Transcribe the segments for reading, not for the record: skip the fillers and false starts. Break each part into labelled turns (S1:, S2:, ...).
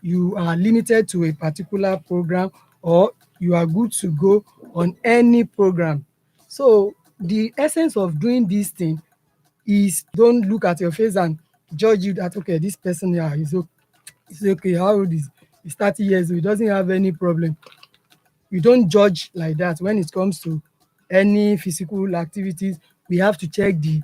S1: you are limited to a particular program, or you are good to go on any program. So the essence of doing this thing is, don't look at your face and judge you that, okay, this person here is okay. How old is he's 30 years old, he doesn't have any problem. You don't judge like that. When it comes to any physical activities, we have to check the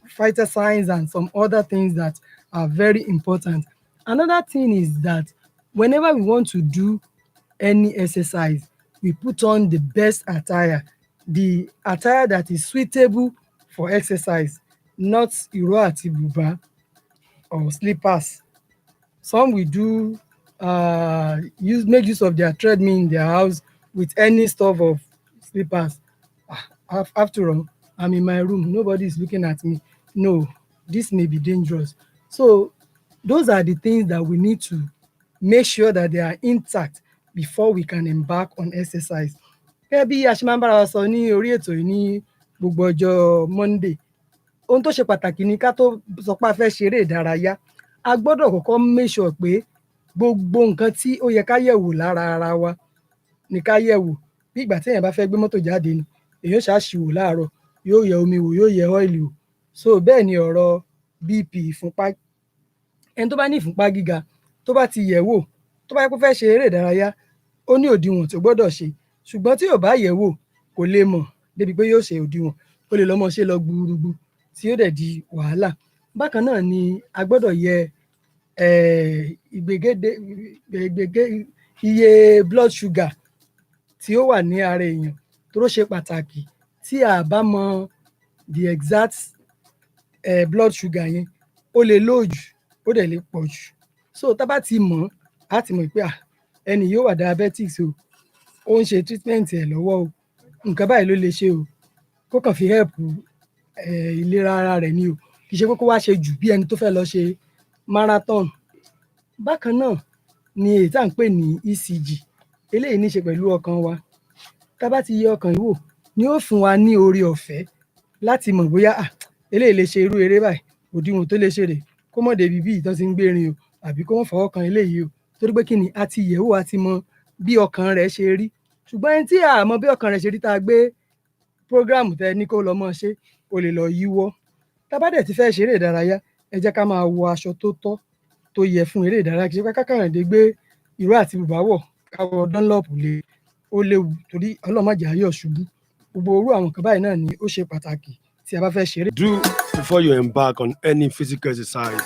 S1: fighter signs and some other things that are very important. Another thing is that whenever we want to do any exercise, we put on the best attire, the attire that is suitable for exercise, not ìró àti bùbá or slippers. Some will do make use of their treadmill in their house with any stuff of slippers. After all, I'm in my room, nobody is looking at me. No, this may be dangerous. So those are the things that we need to make sure that they are intact before we can embark on exercise. Gẹ́gẹ́ bí a ṣe máa ń bára wa sọ ní orí ètò yìí ní gbogbo ọjọ́ Monday, ohun tó ṣe pàtàkì ni ká tó sọ pé a fẹ́ ṣeré ìdárayá, a gbọ́dọ̀ kọ́kọ́ make sure pé gbogbo nǹkan tí ó yẹ ká yẹ̀wò lára ara wa ni ká yẹ̀wò. Bí ìgbà tí èèyàn bá fẹ́ gbé mọ́tò jáde ni, èèyàn ṣàṣìwò láàárọ̀, yóò yẹ omi wò, yóò yẹ ọ́ìlì wò. So bẹ́ẹ̀ ni ọ̀rọ̀ BP, ìfúnpá. Ẹni tó bá ní ìfúnpá gíga tó bá ti yẹ̀ wò, tó bá yẹ kó fẹ́ ṣe eré ìdárayá, ó ní òdiwọ̀n tó gbọ́dọ̀ ṣe. Ṣùgbọ́n tí ò bá yẹ̀ wò, kò lè mọ̀ débi pé yóò ṣe òdiwọ̀n. Ó lè lọ́mọ ṣe lọ gbúrúgbú tí ó dẹ̀ di wàhálà. Bákan náà ni a gbọ́dọ̀ yẹ iye blood sugar tí ó wà ní ara èèyàn, tó ṣe pàtàkì. Tí a bá mọ the exact blood sugar yẹn, ó lè low jù, ó dẹ̀ lè pọ̀ jù. So tá bá ti mọ̀, á ti mọ̀ pé ẹni yóò wà diabetics o, ó ń ṣe treatment ẹ̀ lọ́wọ́ o, nǹkan báyìí ló lè ṣe o, kó kàn fi help ìlera ara rẹ̀ ni o, kì í ṣe pé kó wá ṣe jù bí ẹni tó fẹ́ lọ ṣe marathon. Bákan náà ni èyí tá à ń pè ní ECG, eléyìí ní í ṣe pẹ̀lú ọkàn wa. Tá bá ti yẹ ọkàn yìí wò, ni ó fún wa ní oore ọ̀fẹ́ láti mọ̀ bóyá eléyìí lè ṣe irú eré báyìí, òdiwọ̀n tó lè ṣe rè, kó mọ̀ débi bí ìtàn ti ń gbérin o, àbí kó mọ̀ fọwọ́ kan eléyìí o. Torí pé kí ni, a ti yẹ̀ wò, a ti mọ bí ọkàn rẹ̀ ṣe rí. Ṣùgbọ́n ẹni tí a mọ bí ọkàn rẹ̀ ṣe rí, tá a gbé program tẹ ní kó lọ mọ́ ṣe, ó lè lọ yíwọ́. Tá bá dẹ̀ ti fẹ́ ṣeré ìdárayá, ẹ jẹ́ ká máa wọ aṣọ tó tọ́, tó yẹ fún eré ìdárayá. Kì í ṣe pé ká kàn dé gbé ìró àti bùbá wọ̀, ká wọ Tolulope lé, ó léwu, torí Ọlọ́run má jẹ́ á yọ̀ ṣubú. Gbogbo orú àwọn nǹkan báyìí náà ni ó ṣe pàtàkì tí a bá fẹ́ ṣeré.
S2: Do before you embark on any physical exercise.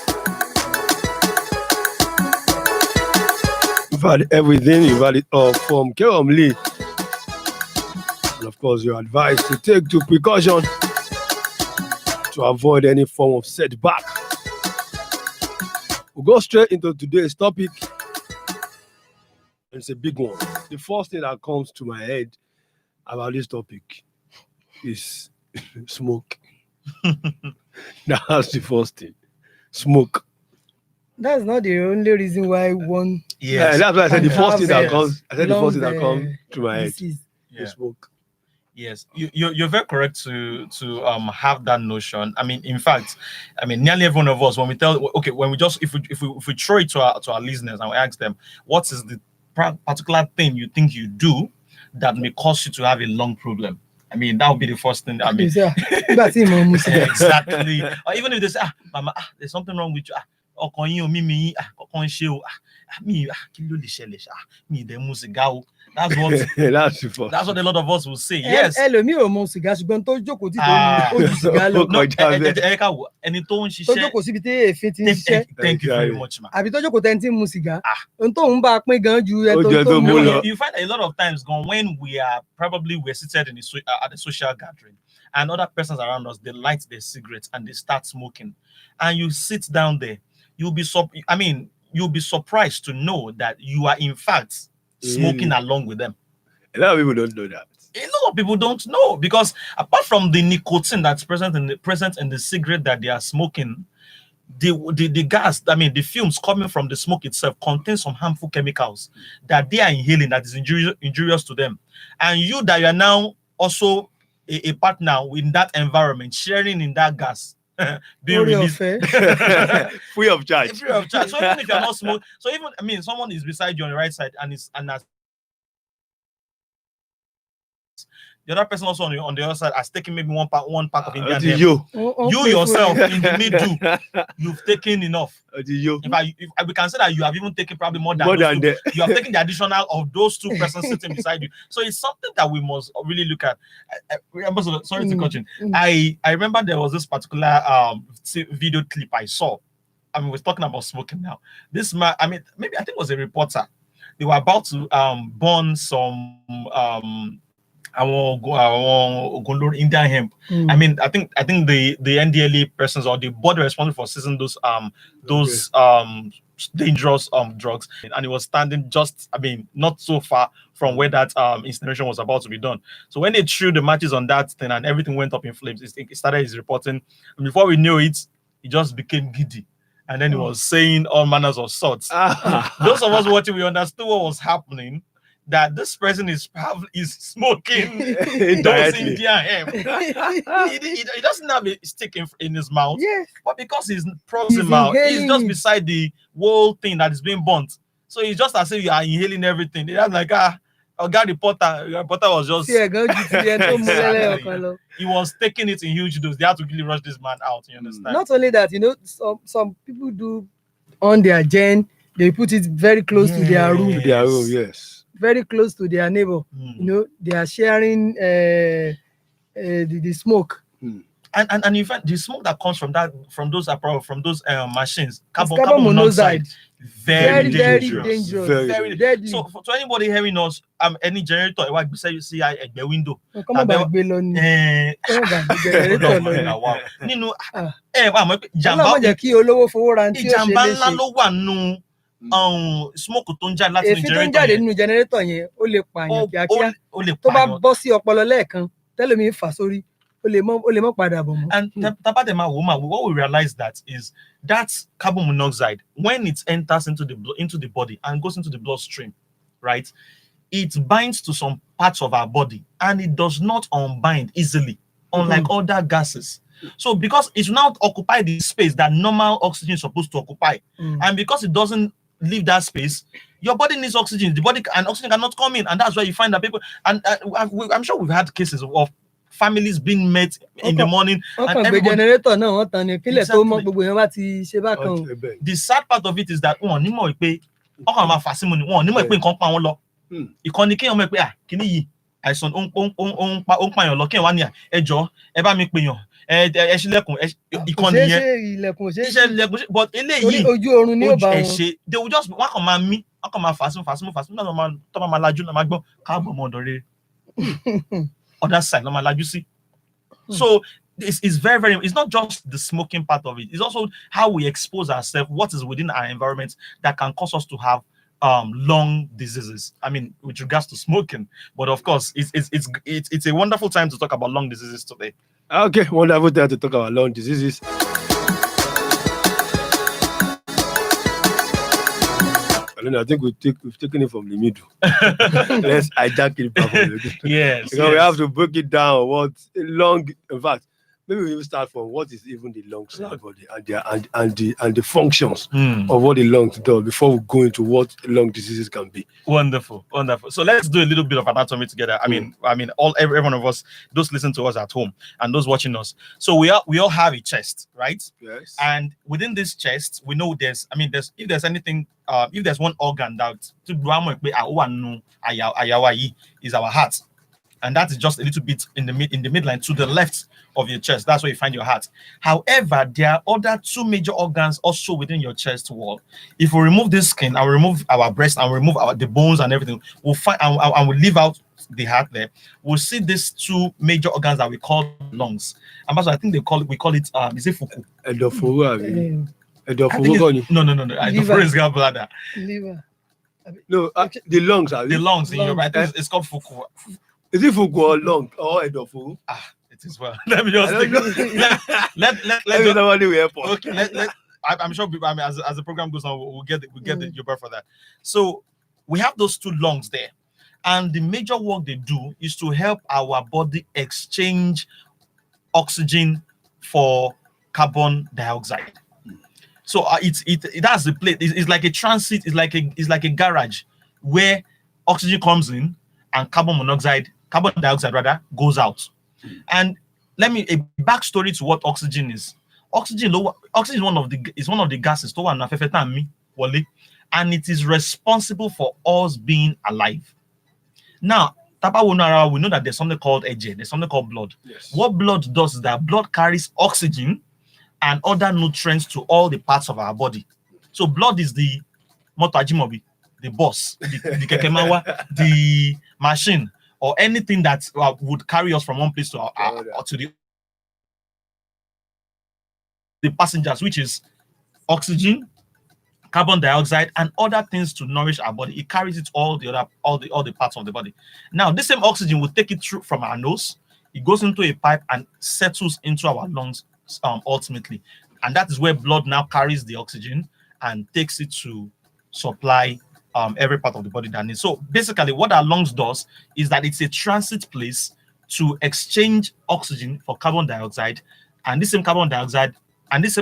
S2: You've had everything, you've had it all from Keromli. And of course, you're advised to take due precaution to avoid any form of setback. We'll go straight into today's topic. It's a big one. The first thing that comes to my head about this topic is smoke. That's the first thing. Smoke.
S1: That's not the only reason why one.
S2: Yes, that's why I said the first thing that comes. I said the first thing that comes to my head is smoke.
S3: Yes, you're very correct to have that notion. I mean, in fact, nearly every one of us, when we if we throw it to our listeners and we ask them, what is the particular thing you think you do that may cause you to have a lung problem? I mean, that would be the first thing. I mean, exactly. Or even if they say, Mama, there's something wrong with you. That's what that's what a lot of us will say. Yes.
S1: Thank
S3: you very much, man. You find a lot of times when we're seated at a social gathering and other persons around us, they light their cigarettes and they start smoking, and you sit down there, you'll be surprised to know that you are in fact smoking along with them.
S2: A lot of people don't know that.
S3: A lot of people don't know, because apart from the nicotine that's present in the cigarette that they are smoking, the gas, the fumes coming from the smoke itself contain some harmful chemicals that they are inhaling that is injurious to them. And you that you are now also a partner in that environment, sharing in that gas, being released
S2: free of charge.
S3: Free of charge. So even if you're not smoking, so even I mean, someone is beside you on the right side and that's the other person also on the other side has taken maybe one pack of Indian hemp. You yourself in the middle, you've taken enough. In fact, we can say that you have even taken probably more than two. You have taken the additional of those two persons sitting beside you. So it's something that we must really look at. Sorry to cut you. I remember there was this particular video clip I saw. I mean, we're talking about smoking now. This man, I mean, maybe I think it was a reporter. They were about to burn some Indian hemp. I mean, I think the NDLA persons or the body responsible for seizing those dangerous drugs, and it was standing just, I mean, not so far from where that incineration was about to be done. So when they threw the matches on that thing and everything went up in flames, it started his reporting, and before we knew it, he just became giddy. And then he was saying all manners of sorts. Those of us watching, we understood what was happening. That this person is smoking those Indian hemp. He doesn't have a stick in his mouth, but because he's proximal, he's just beside the whole thing that is being burnt. So it's just as if you are inhaling everything. They're like, reporter was just he was taking it in huge doses. They had to really rush this man out. You understand?
S1: Not only that, you know, some people do on their gen, they put it very close to their room.
S2: Yes.
S1: Very close to their neighbor. You know, they are sharing the smoke.
S3: And in fact, the smoke that comes from those machines, carbon
S1: monoxide,
S3: very
S1: dangerous.
S3: Very dangerous. So to anybody hearing us, any generator, what you say, you see at the window. Smoke tó ń jáde láti
S1: nínú generator yẹn ó lè pààyàn kíákíá tó bá bọ́ sí ọpọlọ lẹ́ẹ̀kan tẹ́lẹ̀mí fà sórí ó lè mọ́ padà bọ̀ mọ́.
S3: And what we realize that is that carbon monoxide, when it enters into the body and goes into the bloodstream, right, it binds to some parts of our body and it does not unbind easily, unlike other gases. So because it will now occupy the space that normal oxygen is supposed to occupy, and because it doesn't leave that space, your body needs oxygen. The body and oxygen cannot come in, and that's why you find that people. And I'm sure we've had cases of families being met in the morning. And the sad part of it is that but they will just other side, you see. So it's very, very, it's not just the smoking part of it, it's also how we expose ourselves, what is within our environment that can cause us to have lung diseases. I mean, with regards to smoking, but of course, it's a wonderful time to talk about lung diseases today.
S2: Okay, wonderful time to talk about lung diseases. I think we've taken it from the middle. Let's hijack it back from the middle.
S3: Yes.
S2: Because we have to break it down. What lung? In fact, maybe we will start from what is even the lungs in the body and the functions of what the lungs do before we go into what lung diseases can be.
S3: Wonderful. So let's do a little bit of anatomy together. I mean, every one of us, those listening to us at home and those watching us. So we all have a chest, right?
S2: Yes.
S3: And within this chest, we know if there's anything, if there's one organ that is our heart. And that is just a little bit in the midline to the left of your chest. That's where you find your heart. However, there are other two major organs also within your chest wall. If we remove this skin and remove our breast and remove the bones and everything, we'll find and we'll leave out the heart there. We'll see these two major organs that we call lungs. And also, I think we call it is it fuku?
S2: No.
S3: The is gallbladder.
S1: Liver.
S2: No, the lungs are
S3: the lungs in your right. It's called fuku.
S2: Is it fuku or lung or edofu?
S3: It is well. Let me just think. I'm sure people, as the program goes on, we'll get the Yoruba for that. So we have those two lungs there, and the major work they do is to help our body exchange oxygen for carbon dioxide. So it has the place. It's like a transit. It's like a garage where oxygen comes in and carbon dioxide rather goes out. And let me a backstory to what oxygen is. Oxygen is one of the gases and it is responsible for us being alive. Now, we know that there's something called eje, there's something called blood.
S2: Yes.
S3: What blood does is that blood carries oxygen and other nutrients to all the parts of our body. So blood is the motajimobi, the boss, the kekemawa, the machine, or anything that would carry us from one place to the passengers, which is oxygen, carbon dioxide, and other things to nourish our body. It carries it all the parts of the body. Now, this same oxygen will take it through from our nose. It goes into a pipe and settles into our lungs ultimately. And that is where blood now carries the oxygen and takes it to supply every part of the body that needs. So basically what our lungs does is that it's a transit place to exchange oxygen for carbon dioxide, and this same carbon dioxide and this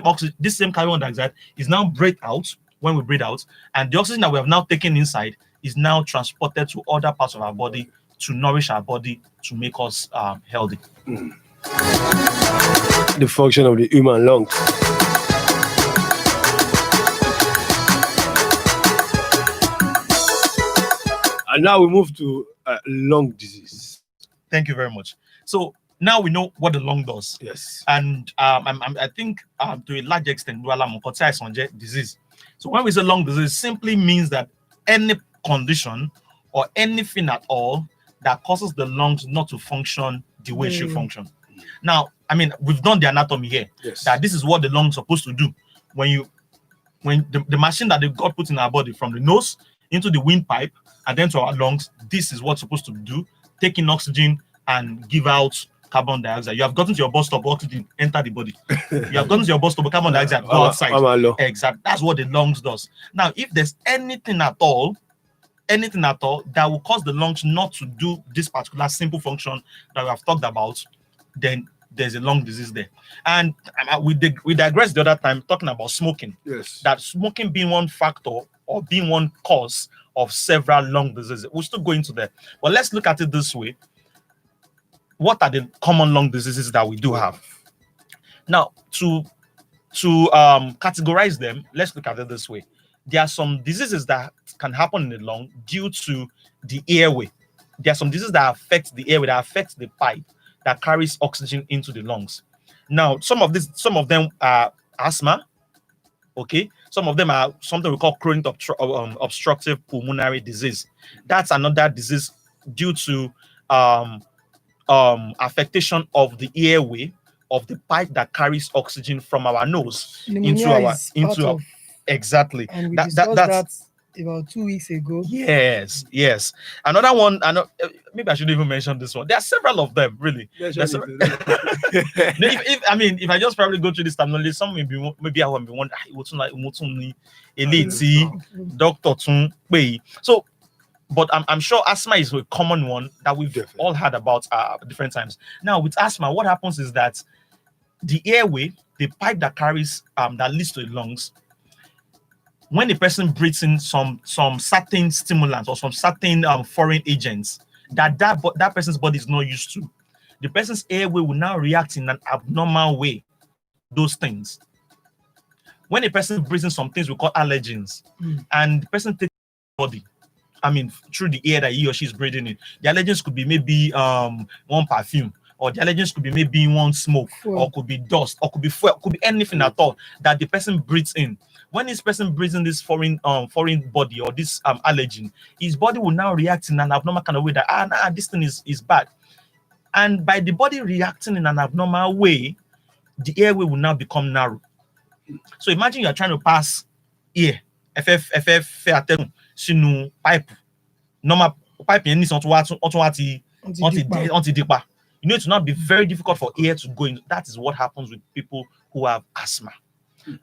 S3: same carbon dioxide is now breathed out when we breathe out, and the oxygen that we have now taken inside is now transported to other parts of our body to nourish our body to make us healthy.
S2: The function of the human lung. And now we move to lung disease.
S3: Thank you very much. So now we know what the lung does.
S2: Yes.
S3: And I think to a large extent, disease. So when we say lung disease, it simply means that any condition or anything at all that causes the lungs not to function the way it should function. Now, I mean, we've done the anatomy here.
S2: Yes.
S3: That this is what the lungs are supposed to do. When the machine that they've got put in our body from the nose into the windpipe and then to our lungs, this is what's supposed to do: take in oxygen and give out carbon dioxide. You have gotten to your bus stop, oxygen enter the body. You have gotten to your bus stop, carbon dioxide go outside. Exactly. That's what the lungs does. Now, if there's anything at all that will cause the lungs not to do this particular simple function that we have talked about, then there's a lung disease there. And we digressed the other time talking about smoking.
S2: Yes.
S3: That smoking being one factor or being one cause of several lung diseases. We'll still go into that. But let's look at it this way. What are the common lung diseases that we do have? Now, to categorize them, let's look at it this way. There are some diseases that can happen in the lung due to the airway. There are some diseases that affect the airway, that affect the pipe that carries oxygen into the lungs. Now, some of them are asthma. Okay, some of them are something we call chronic obstructive pulmonary disease. That's another disease due to affectation of the airway of the pipe that carries oxygen from our nose into our exactly.
S1: And we discussed that about 2 weeks ago.
S3: Yes. Another one, maybe I shouldn't even mention this one. There are several of them, really. If I just probably go through this terminology, some maybe I will be wondering, what's like doctor. So, but I'm sure asthma is a common one that we've all heard about different times. Now, with asthma, what happens is that the airway, the pipe that carries that leads to the lungs, when a person breathes in some certain stimulants or some certain foreign agents that person's body is not used to, the person's airway will now react in an abnormal way. Those things. When a person breathes in some things we call allergens, and the person takes the body, through the air that he or she is breathing in, the allergens could be maybe one perfume, or the allergens could be maybe one smoke, or could be dust, or could be fuel, could be anything at all that the person breathes in. When this person breathes in this foreign body or this allergen, his body will now react in an abnormal kind of way that this thing is bad. And by the body reacting in an abnormal way, the airway will now become narrow. So imagine you are trying to pass air, sinu pipe, normal pipe you need to it will not be very difficult for air to go in. That is what happens with people who have asthma.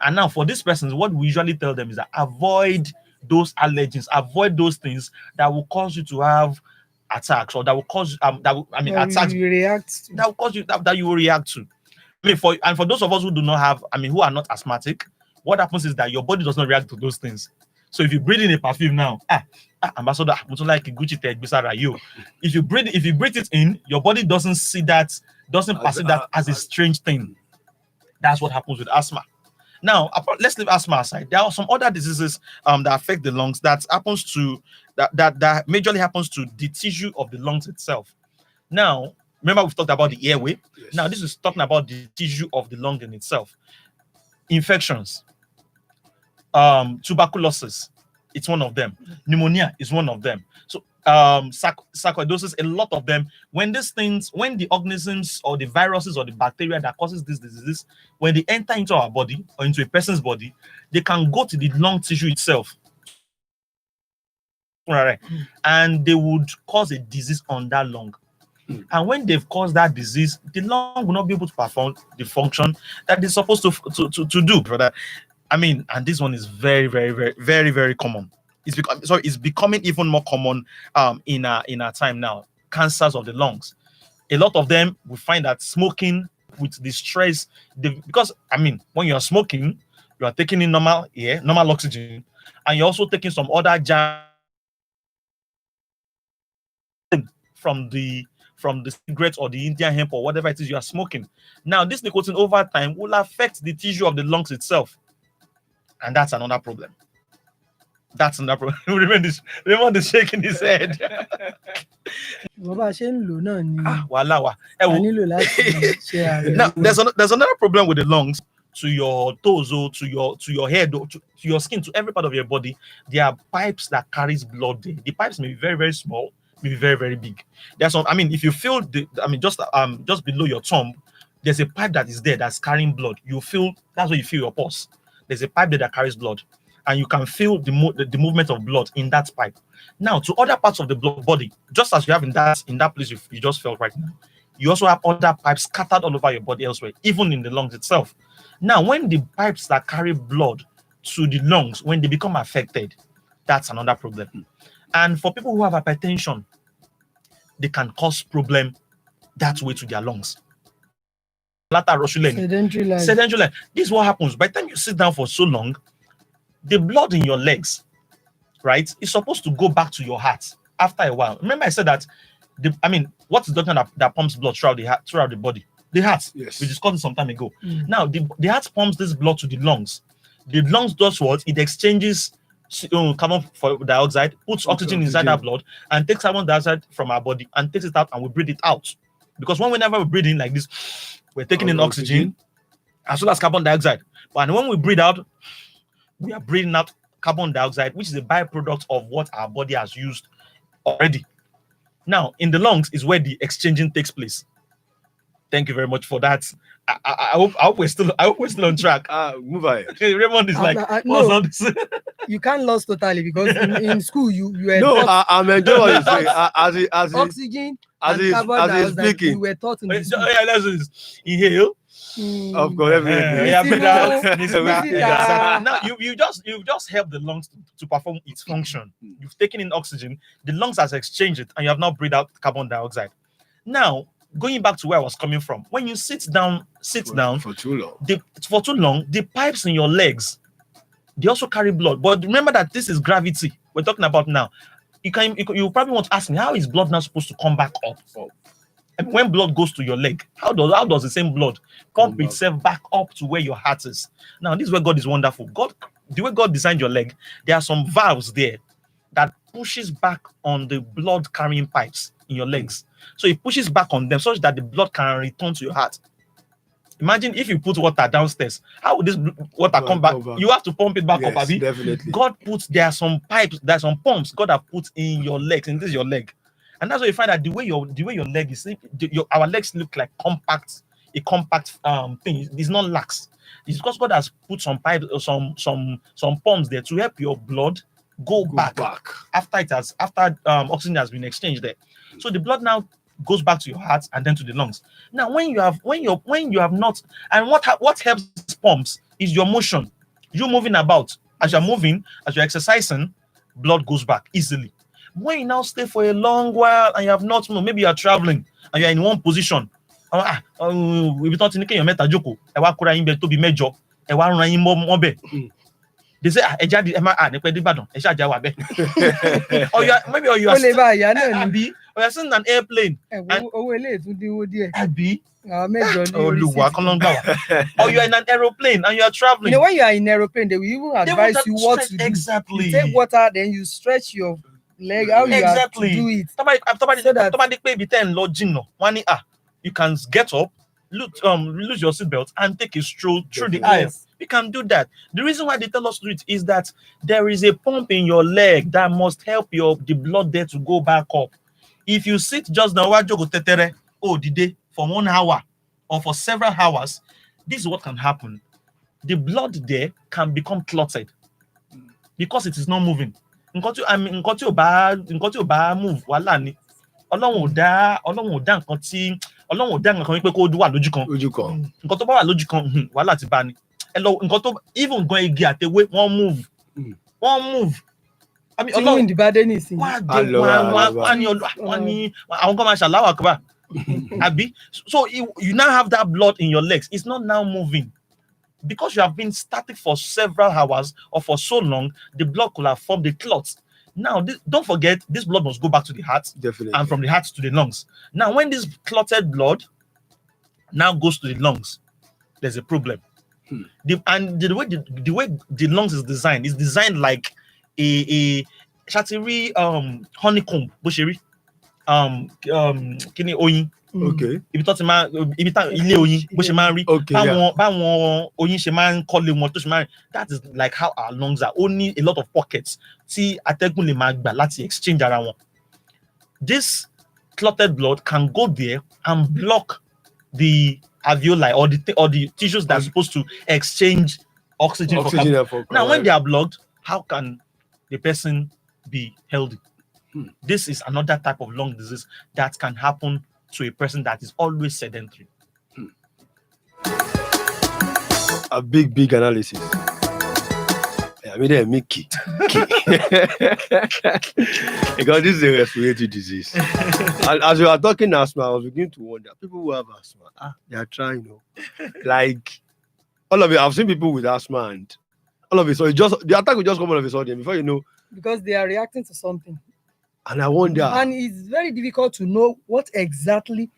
S3: And now for these persons, what we usually tell them is that avoid those allergens, avoid those things that will cause you to have attacks, or that will cause attacks that will cause you that you will react to. I mean, for those of us who do not have, I mean, who are not asthmatic, what happens is that your body does not react to those things. So if you breathe in a perfume now, ambassador, like Gucci tag you. If you breathe it in, your body doesn't see that, doesn't perceive that as a strange thing. That's what happens with asthma. Now, let's leave asthma aside. There are some other diseases that affect the lungs that majorly happens to the tissue of the lungs itself. Now, remember we've talked about the airway.
S2: Yes.
S3: Now, this is talking about the tissue of the lung in itself. Infections, tuberculosis, it's one of them. Pneumonia is one of them. So sarcoidosis, a lot of them. When the organisms or the viruses or the bacteria that causes these diseases, when they enter into our body or into a person's body, they can go to the lung tissue itself. Right. And they would cause a disease on that lung. And when they've caused that disease, the lung will not be able to perform the function that it's supposed to do, brother. I mean, and this one is very, very, very, very, very common. It's becoming even more common in our time now. Cancers of the lungs. A lot of them, we find that smoking with the stress, because I mean, when you are smoking, you are taking in normal air, normal oxygen, and you're also taking some other from the cigarette or the Indian hemp or whatever it is you are smoking. Now, this nicotine over time will affect the tissue of the lungs itself. And that's another problem. That's another problem. Raymond is shaking his head. Now, there's another problem with the lungs. To your toes, or to your head, or to your skin, to every part of your body, there are pipes that carries blood there. The pipes may be very, very small, may be very, very big. There's some, I mean, if you feel just below your thumb, there's a pipe that is there that's carrying blood. That's where you feel your pulse. There's a pipe there that carries blood, and you can feel the movement of blood in that pipe. Now, to other parts of the body, just as you have in that place you just felt right now, you also have other pipes scattered all over your body elsewhere, even in the lungs itself. Now, when the pipes that carry blood to the lungs, when they become affected, that's another problem. And for people who have hypertension, they can cause problem that way to their lungs.
S1: Sedentary life.
S3: This is what happens. By the time you sit down for so long, the blood in your legs, right, is supposed to go back to your heart after a while. Remember I said that, what is the organ that pumps blood throughout the body? The heart.
S2: Yes.
S3: We discussed it some time ago. Now, the heart pumps this blood to the lungs. The lungs does what? It exchanges carbon dioxide, puts oxygen inside that blood, and takes carbon dioxide from our body and takes it out, and we breathe it out. Because whenever we breathe in like this, we're taking in oxygen as well as carbon dioxide. But when we breathe out, we are breathing out carbon dioxide, which is a byproduct of what our body has used already. Now, in the lungs is where the exchanging takes place. Thank you very much for that. I hope we're still on track.
S2: Move ahead.
S3: Raymond is
S1: no, you can't lose totally, because in school you were
S2: I'm enjoying what you're saying. As
S1: oxygen and carbon dioxide, you were taught in school.
S3: Let's inhale.
S2: Of course,
S3: Now you just help the lungs to perform its function. You've taken in oxygen, the lungs has exchanged it, and you have now breathed out carbon dioxide. Now, going back to where I was coming from, when you sit down
S2: for too long,
S3: the pipes in your legs, they also carry blood. But remember that this is gravity we're talking about now. You probably want to ask me, how is blood now supposed to come back up? And when blood goes to your leg, how does the same blood pump itself back up to where your heart is? Now, this is where God is wonderful. The way God designed your leg, there are some valves there that pushes back on the blood carrying pipes in your legs. So it pushes back on them such that the blood can return to your heart. Imagine if you put water downstairs, how would this water come back? You have to pump it back up, Abby.
S2: Definitely.
S3: There are some pipes, there are some pumps God have put in your legs, and this is your leg. And that's why you find that the way your leg is, our legs look like a compact thing. It's not lax. It's because God has put some pipes, some pumps there to help your blood go back after oxygen has been exchanged there. So the blood now goes back to your heart and then to the lungs. Now, when you have not, and what helps pumps is your motion. You moving about. As you're moving, as you're exercising, blood goes back easily. When you now stay for a long while and you have not moved, maybe you are traveling and you're in one position, ibi tó ti ní kéèyàn mẹ́ta jókòó ẹ wá kóra yín bẹ tóbi mẹ́jọ ẹ wá rán yín mọ́ bẹ̀. They say ẹ jáde ẹ má nípa ẹdínbàdàn ẹ ṣáà já wà bẹ́ẹ̀. Or you are sitting in an airplane.
S1: Owó eléyìí tún dínwó díẹ̀.
S3: Àbí.
S1: Mẹ́jọ ní orí
S3: Olúwa kan ló ń gbà wá. Or you are in an aeroplane and you are traveling.
S1: When you are in aeroplane, they will even advise you what to do.
S3: Exactly.
S1: You take water, then you stretch your leg. How you have to do it.
S3: So that you can get up, lose your seatbelt, and take a stroll through the aisle. You can do that. The reason why they tell us to do it is that there is a pump in your leg that must help the blood there to go back up. If you sit just now, for 1 hour or for several hours, this is what can happen. The blood there can become clotted because it is not moving. Nǹkan tí ò bá move wàhálà ni. Ọlọ́run ò dá nǹkan pé kó wà lójú kan. Nǹkan tó bá wà lójú kan wàhálà ti bá ni. Nǹkan tó even gan igi àtewé wọ́n move. I mean,
S1: Ọlọ́run in the bad anything.
S3: So you now have that blood in your legs. It's not now moving. Because you have been static for several hours or for so long, the blood could have formed a clot. Now, don't forget, this blood must go back to the heart.
S2: Definitely.
S3: And from the heart to the lungs. Now, when this clotted blood now goes to the lungs, there's a problem. The way the lungs is designed like a shattery honeycomb, bushiri. Kini oyin.
S2: Okay.
S3: Ibi ilé oyin bó ṣe máa ń rí. Báwọn oyin ṣe máa ń kọ́lé wọn tó ṣe máa ń rí. That is like how our lungs are. Only a lot of pockets tí atẹ́gùn lè máa gbà láti exchange ara wọn. This clotted blood can go there and block the alveoli or the tissues that are supposed to exchange oxygen for carbon. Now, when they are blocked, how can the person be healthy? This is another type of lung disease that can happen to a person that is always sedentary.
S2: A big analysis. I mean, they're Mickey. Because this is a respiratory disease. And as you are talking asthma, I was beginning to wonder, people who have asthma, they are trying, like all of it. I've seen people with asthma and all of it. So the attack will just come all of a sudden before you know.
S1: Because they are reacting to something.
S2: And I wonder.
S1: And it's very difficult to know what exactly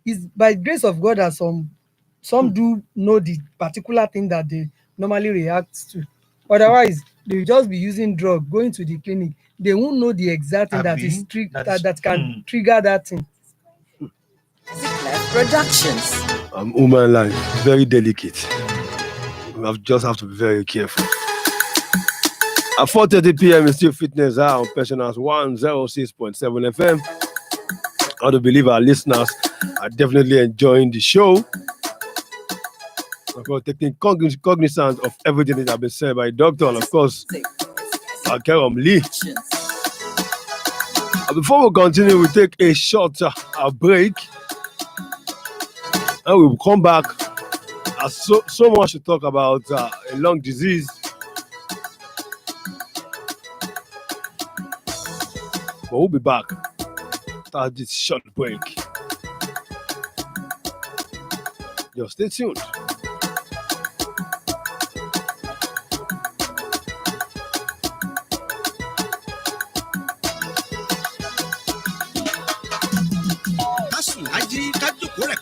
S1: is, by grace of God, that some do know the particular thing that they normally react to. Otherwise, they will just be using drug, going to the clinic. They won't know the exact thing that can trigger that thing.
S4: Productions.
S2: Human life, very delicate. We just have to be very careful. At 4:30 p.m. it's still Fitness Hour on Personals 106.7 FM. I do believe our listeners are definitely enjoying the show. Of course, taking cognizance of everything that has been said by Doctor and of course, Kerom Lee. And before we continue, we take a short break. And we'll come back. So much to talk about a lung disease. But we'll be back after this short break. Just stay tuned.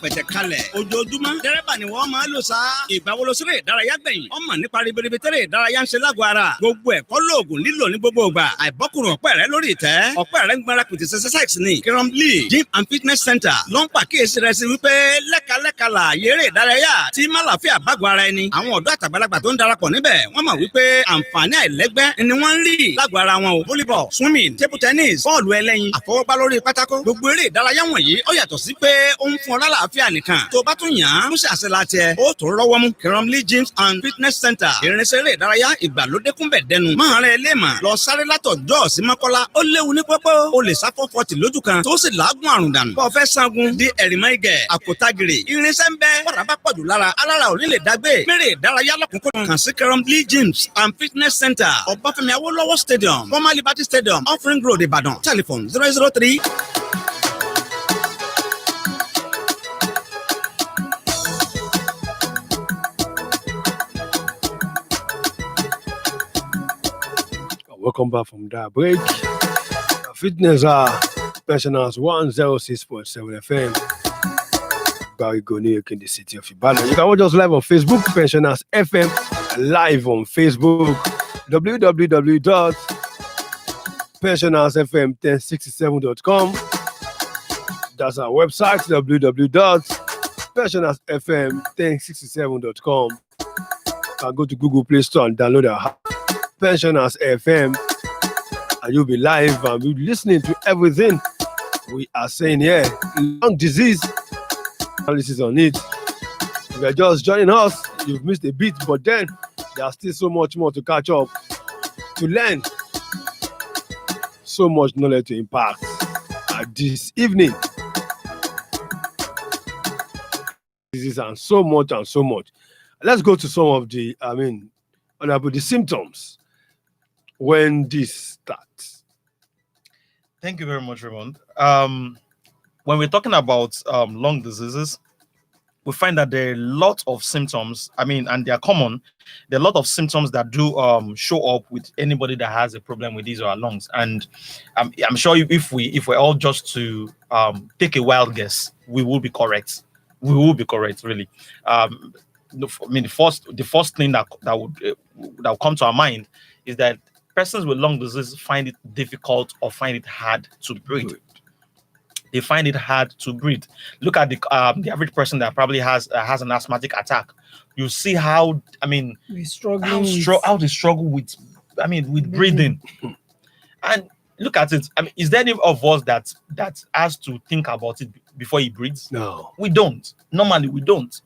S4: Pẹ̀tẹ̀ kalẹ̀ ojoojúmọ́ dẹ́rẹ́bà ni wọ́n máa lò sá. Ìgbà wo lo ṣeré ìdárayá gbẹ̀yìn? Ọmọ nípa ribiribi tẹ́lẹ̀ ìdárayá ń ṣe lágọ̀ọ́ ara. Gbogbo ẹ̀kọ́ lóògùn lílò ní gbogbo ìgbà. Àìbọ́kùnrin ọ̀pẹ́ rẹ lórí ìtẹ́. Ọ̀pẹ́ rẹ ń gbára kùtì exercise ni. Kerom Lee Gym and Fitness Center ló ń pàkíyèsí rẹ sí wípé lẹ́kalẹ́ka là yéré ìdárayá tí málàfíà bágbó ara ẹni. Àwọn ọ̀dọ́ àtàgbàlagbà tó ń darapọ̀ níbẹ̀ wọ́n mọ̀ wípé àǹfààní àìlẹ́gbẹ́ ni wọ́n ń rí lágọ̀ọ́ ara wọn o. Volleyball, swimming, table tennis, bọ́ọ̀lù ẹlẹ́yin, àfọwọ́gbá lórí pátákó. Gbogbo eré ìdárayá wọ̀nyí ó yàtọ̀ sí pé ó ń fún ọ lálàáfíà nìkan. Tó bá tún yàn án, ó ṣe àṣẹ láti ẹ. Ó tó rọ́wọ́ mú. Kerom Lee Gym and Fitness Center. Ìrìnsẹ̀ eré ìdárayá ìgbàlódé kúnbẹ̀ dẹnu. Máa rẹ̀ lé mà. Lọ sáré látọ̀jọ́ sí Mọ́kọ́lá. Ó léwu ní pópó. O lè sá 440 lójú kan. Tó sì làágùn àrùn dànù. Bọ́ọ̀ fẹ́ sangun di ẹ̀rìmọ́ igẹ̀. Àkótágìrì. Irinṣẹ́ ń bẹ. Bọ́dà bá pọ̀jù lára. Alára ò ní lè dágbé. Mérè ìdárayá lọ́kùnkúndùn. Kàn sí Kerom Lee Gym and Fitness Center. Ọbáfẹ́mi Awólọ́wọ̀ Stadium. Former Liberty Stadium. Off Ring Road, Ìbàdàn. Telephone 003
S2: Welcome back from that break. Fitness Pensioners 106.7 FM. Barry Goniek in the city of Ibadan. You can watch us live on Facebook, Pensioners FM, live on Facebook, www.pensionersfm1067.com. That's our website, www.pensionersfm1067.com. You can go to Google Play Store and download our app, Pensioners FM, and you'll be live and be listening to everything we are saying here. Lung disease analysis on it. If you're just joining us, you've missed a bit, but then there's still so much more to catch up, to learn, so much knowledge to impact this evening. Disease and so much and so much. Let's go to some of the, the symptoms when this starts.
S3: Thank you very much, Raymond. When we're talking about lung diseases, we find that there are a lot of symptoms. And they are common. There are a lot of symptoms that do show up with anybody that has a problem with these or our lungs. And I'm sure if we're all just to take a wild guess, we will be correct. We will be correct, really. The first thing that would come to our mind is that persons with lung disease find it difficult or find it hard to breathe. They find it hard to breathe. Look at the average person that probably has an asthmatic attack. You see how they struggle with breathing. And look at it. Is there any of us that has to think about it before he breathes?
S2: No,
S3: we don't. Normally, we don't.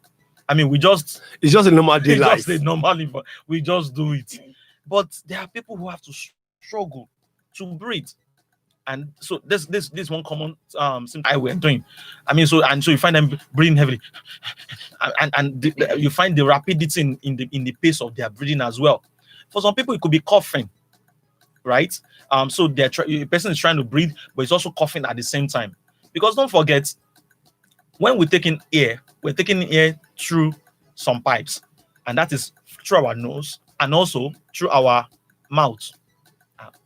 S3: It's just
S2: a normal day life.
S3: Just a normal, we just do it. But there are people who have to struggle to breathe. And so this one common symptom we're doing. So you find them breathing heavily, and you find the rapidity in the pace of their breathing as well. For some people, it could be coughing, right? So the person is trying to breathe, but it's also coughing at the same time. Because don't forget, when we're taking air through some pipes, and that is through our nose and also through our mouth.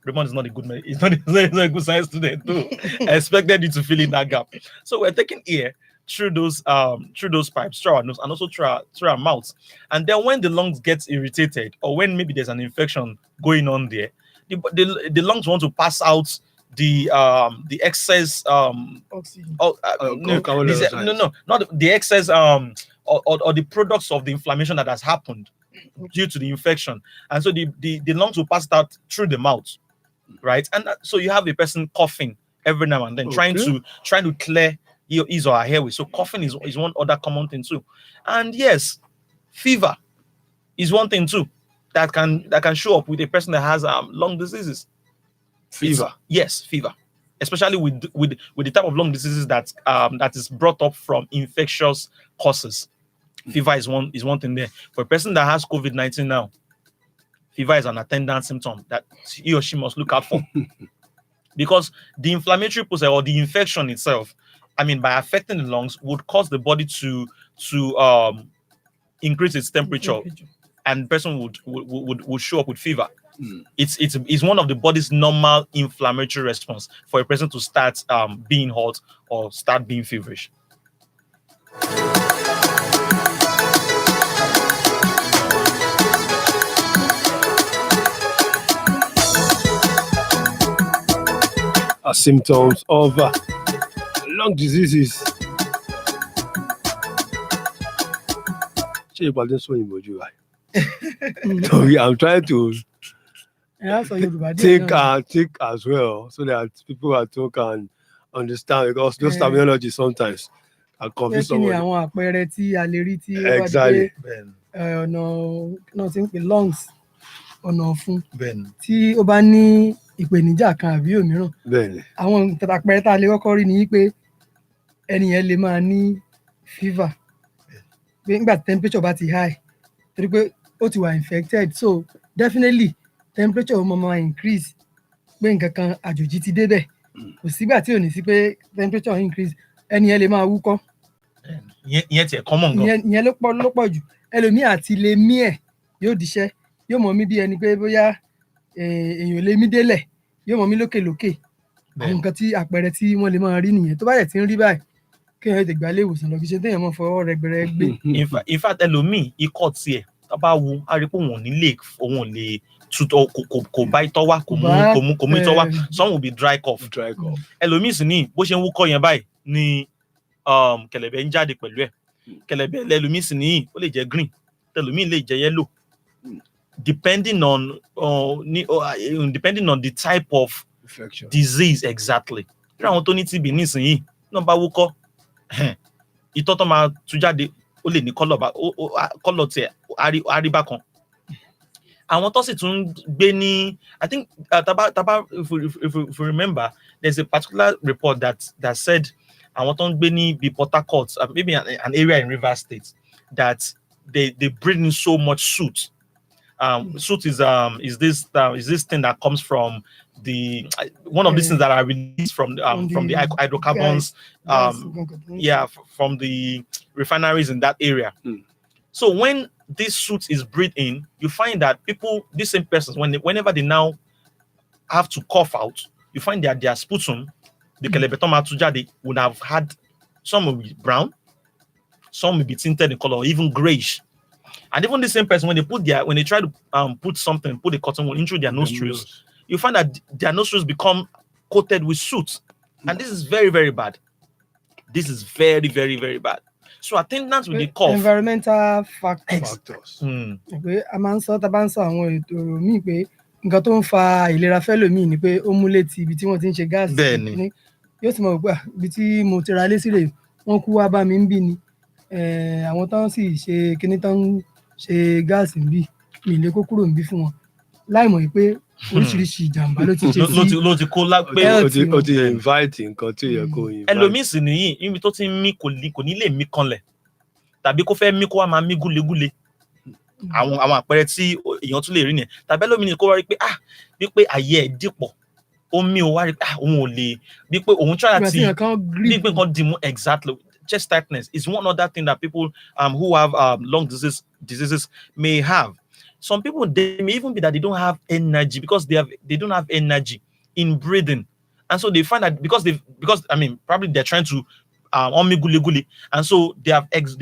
S3: Raymond is not a good man. He's not a good science student too. I expected you to fill in that gap. So we're taking air through those pipes, through our nose, and also through our mouths. And then when the lungs get irritated, or when maybe there's an infection going on there, the lungs want to pass out the excess
S1: oxygen.
S3: Not the excess or the products of the inflammation that has happened due to the infection. And so the lungs will pass out through the mouth, right? And so you have a person coughing every now and then, trying to clear his or her airway. So coughing is one other common thing too. And yes, fever is one thing too that can show up with a person that has lung diseases.
S2: Fever.
S3: Yes, fever. Especially with the type of lung diseases that is brought up from infectious causes. Fever is one thing there. For a person that has COVID-19 now, fever is an attendant symptom that he or she must look out for. Because the inflammatory process or the infection itself, by affecting the lungs, would cause the body to increase its temperature, and the person would show up with fever. It's one of the body's normal inflammatory response for a person to start being hot or start being feverish.
S2: Symptoms of lung diseases. I'm trying to think as well, so that people at home can understand, because those terminology sometimes are confusing. Exactly.
S1: Lungs ọ̀nà ọ̀fun tí ó bá ní ìpèníjà kan àbí òmíràn. Àwọn àpẹẹrẹ tá a lè kọ́kọ́ rí ni pé ẹni yẹn lè máa ní fever pé nígbà tí temperature bá ti high torí pé ó ti wà infected, so definitely temperature ó máa increase pé nǹkan kan àjòjì ti débẹ̀. Kò sígbà tí ò ní sí pé temperature increase, ẹni yẹn lè máa wúkọ́.
S3: Ìyẹn tiẹ̀ common gan.
S1: Ìyẹn ló pọ̀ jù. Ẹlòmíì àti lè mí ẹ̀ yóò diṣẹ́, yóò mọ̀ mí bí ẹni pé bóyá èèyàn lè mí délẹ̀ yóò mọ mí lókè lókè àwọn nǹkan tí àpẹẹrẹ tí wọ́n lè máa rí nìyẹn tó bá yẹ ti ń rí báyìí kéèyàn tètè gba ilé ìwòsàn lọ kí ṣe téèyàn máa fọwọ́ rẹgbẹrẹ gbé.
S3: in fact ẹlòmíì ikọ̀ tiẹ̀ tó bá wu á rí pé òun ò lè tutọ́ kò bá itọ́ wá kò mú itọ́ wá some will be dry cough. ẹlòmíì sì ní bó ṣe ń wúkọ́ yẹn báyìí ni kẹ̀lẹ̀bẹ̀ ń jáde pẹ̀lú ẹ̀ kẹ̀lẹ̀bẹ̀ ẹlòmíì sì ní ó lè jẹ́ green ẹlòmíì lè jẹ́ yellow depending on the type of disease exactly. Bí àwọn tó ní TB nísìnyí náà bá wúkọ́ ìtọ́ tó máa tú jáde ó lè ní kọ́lọ̀ tiẹ̀ àríbá kan. Àwọn tó sì tún gbé ní I think taba if you remember there's a particular report that said àwọn tó ń gbé ní bí Port Harcourt maybe an area in Rivers State that they breathe in so much soot. Soot is this thing that comes from one of these things that are released from the hydrocarbons from the refineries in that area. So when this soot is breathed in, you find that these same persons, whenever they now have to cough out, you find that their sputum, the kelebetoma tujade, would have had some will be brown, some will be tinted in color, or even grayish. And even the same person, when they try to put the cotton wool into their nostrils, you find that their nostrils become coated with soot. And this is very, very bad. This is very, very, very bad. So attendance with the cough.
S1: Environmental factors. Pé a máa ń sọ tá a bá ń sọ àwọn ètò míì pé nǹkan tó ń fa ìlera fẹ́lòmíì ni pé ó mú létí ibi tí wọ́n ti ń ṣe gáàsì. Bẹ́ẹ̀ni. Yóò sì mọ̀ pé ibi tí mo ti ra lé sílẹ̀ wọ́n kú wá bá mi ń bí ni. Àwọn tó ń sì ṣe kíní tó ń ṣe gáàsì ń bí mi lè kó kúrò ń bí fún wọn. Láì mọ̀ pé oríṣiríṣi ìjàmbá ló ti ṣe sí.
S3: ló ti kó lápé
S2: ó ti invite nǹkan tí ó yẹ kó invite.
S3: ẹlòmíì sì nìyí níbi tó ti ń mí kò ní lè mí kanlẹ̀ tàbí kó fẹ́ mí kó wá máa mí gúlegúle àwọn àpẹẹrẹ tí èèyàn tún lè rí nìyẹn tàbí ẹlòmíì kó wá rí pé wípé àyè ẹ̀ dìpọ̀ ó mí o wá rí pé òun ò lè wípé òun try àti wípé nǹkan dìmú exactly. Chest tightness is one other thing that people who have lung diseases may have. Some people, they may even be that they don't have energy because they don't have energy in breathing, and so they find that because probably they're trying to guli, and so they